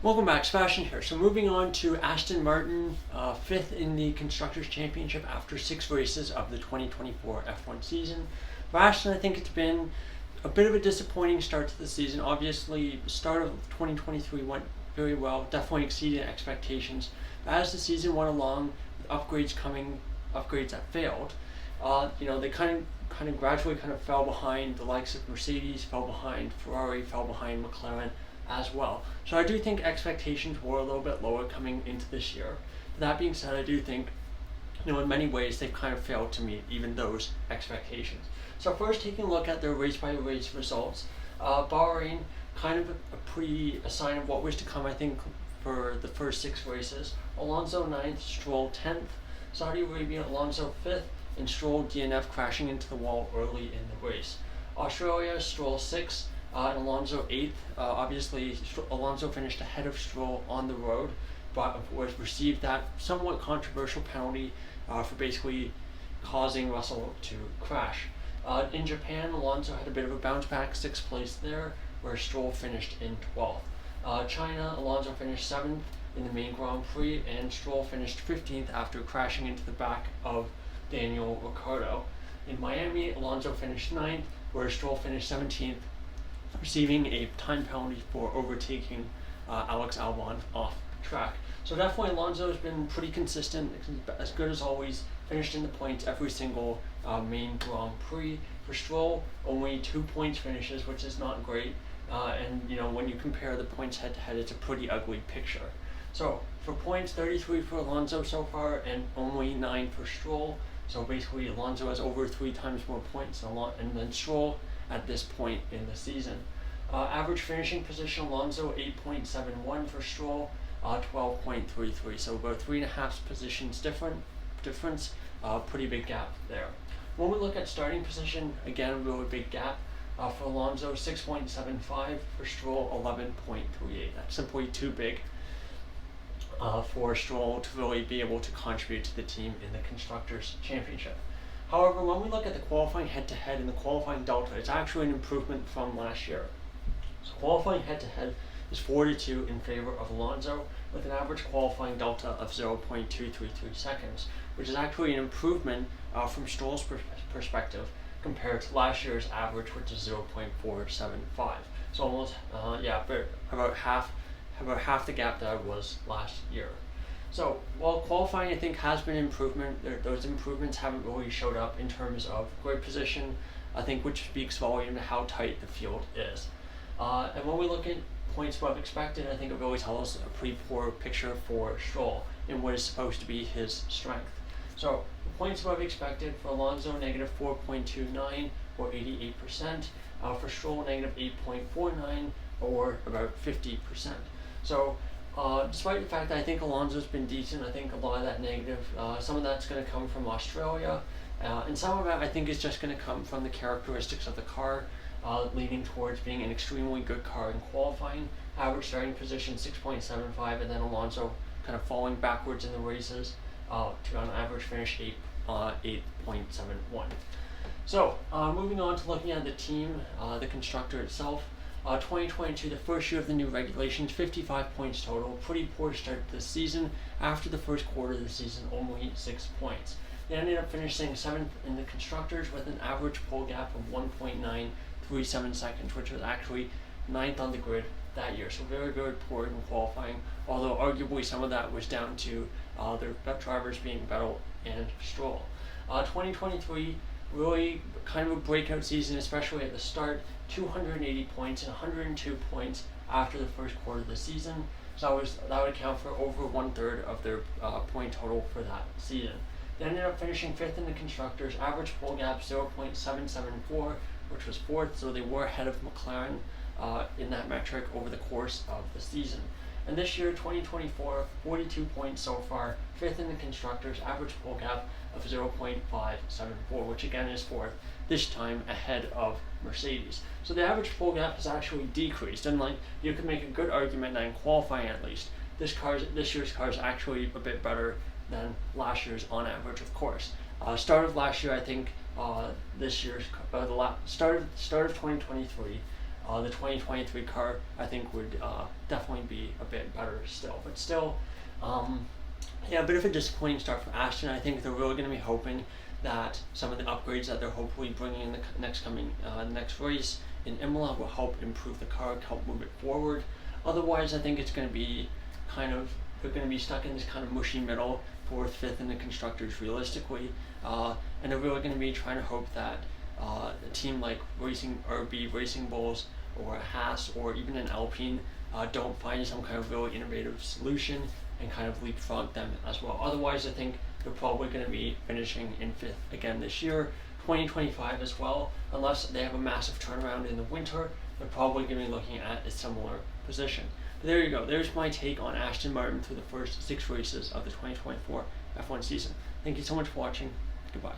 Welcome back, Sebastian here. So moving on to Aston Martin, fifth in the Constructors' Championship after 6 races of the 2024 F1 season. For Aston, I think it's been a bit of a disappointing start to the season. Obviously, the start of 2023 went very well, definitely exceeded expectations. But as the season went along, with upgrades that failed, they kind of gradually fell behind the likes of Mercedes, fell behind Ferrari, fell behind McLaren as well. So I do think expectations were a little bit lower coming into this year. But that being said, I do think, in many ways they've kind of failed to meet even those expectations. So first, taking a look at their race-by-race results, Bahrain kind of a sign of what was to come, I think, for the first 6 races. Alonso 9th, Stroll 10th, Saudi Arabia, Alonso 5th, and Stroll DNF crashing into the wall early in the race. Australia, Stroll 6th, and Alonso 8th. Obviously, Alonso finished ahead of Stroll on the road, but received that somewhat controversial penalty for basically causing Russell to crash. In Japan, Alonso had a bit of a bounce back, 6th place there, where Stroll finished in 12th. China, Alonso finished 7th in the main Grand Prix, and Stroll finished 15th after crashing into the back of Daniel Ricciardo. In Miami, Alonso finished 9th, where Stroll finished 17th, receiving a time penalty for overtaking Alex Albon off track. So definitely Alonso has been pretty consistent, as good as always, finished in the points every single main Grand Prix. For Stroll, only 2 points finishes, which is not great. And when you compare the points head to head, it's a pretty ugly picture. So for points, 33 for Alonso so far, and only 9 for Stroll. So basically, Alonso has over 3 times more points than Stroll at this point in the season. Average finishing position, Alonso 8.71 for Stroll, 12.33. So about 3.5 positions difference. Pretty big gap there. When we look at starting position, again, a really big gap. For Alonso, 6.75, for Stroll, 11.38. That's simply too big for Stroll to really be able to contribute to the team in the Constructors' Championship. However, when we look at the qualifying head-to-head and the qualifying delta, it's actually an improvement from last year. So qualifying head-to-head is 4-2 in favor of Alonso, with an average qualifying delta of 0.233 seconds, which is actually an improvement from Stroll's perspective compared to last year's average, which is 0.475. So almost, about half the gap that was last year. So while qualifying, I think, has been an improvement, those improvements haven't really showed up in terms of grid position, I think, which speaks volume to how tight the field is. And when we look at points above expected, I think it really tells a pretty poor picture for Stroll in what is supposed to be his strength. So points above expected for Alonso, negative 4.29 or 88%. For Stroll, negative 8.49 or about 50%. So despite the fact that I think Alonso's been decent, I think a lot of that negative, some of that's going to come from Australia, and some of that I think is just going to come from the characteristics of the car, leading towards being an extremely good car in qualifying. Average starting position 6.75, and then Alonso kind of falling backwards in the races to on average finish 8.71. So moving on to looking at the team, the constructor itself. 2022, the first year of the new regulations, 55 points total. Pretty poor start to the season. After the first quarter of the season, only 6 points. They ended up finishing 7th in the constructors with an average pole gap of 1.937 seconds, which was actually 9th on the grid that year. So very, very poor in qualifying, although arguably some of that was down to their drivers being Vettel and Stroll. 2023, really kind of a breakout season, especially at the start. 280 points and 102 points after the first quarter of the season. So that would account for over 1/3 of their point total for that season. They ended up finishing 5th in the constructors, average pole gap 0.774, which was 4th, so they were ahead of McLaren in that metric over the course of the season. And this year, 2024, 42 points so far, 5th in the constructors, average pole gap of 0.574, which again is 4th, this time ahead of Mercedes. So the average pole gap has actually decreased, and you could make a good argument that in qualifying at least, this year's car is actually a bit better than last year's on average, of course. Start of last year, I think, start of 2023, The 2023 car, I think, would definitely be a bit better still. But still, yeah, a bit of a disappointing start for Aston. I think they're really going to be hoping that some of the upgrades that they're hopefully bringing in the next race in Imola will help improve the car, help move it forward. Otherwise, I think it's going to be they're going to be stuck in this kind of mushy middle, 4th, 5th in the constructors realistically, and they're really going to be trying to hope that a team like Racing Bulls or a Haas or even an Alpine don't find some kind of really innovative solution and kind of leapfrog them as well. Otherwise, I think they're probably going to be finishing in 5th again this year, 2025 as well. Unless they have a massive turnaround in the winter, they're probably going to be looking at a similar position. But there you go. There's my take on Aston Martin through the first 6 races of the 2024 F1 season. Thank you so much for watching. Goodbye.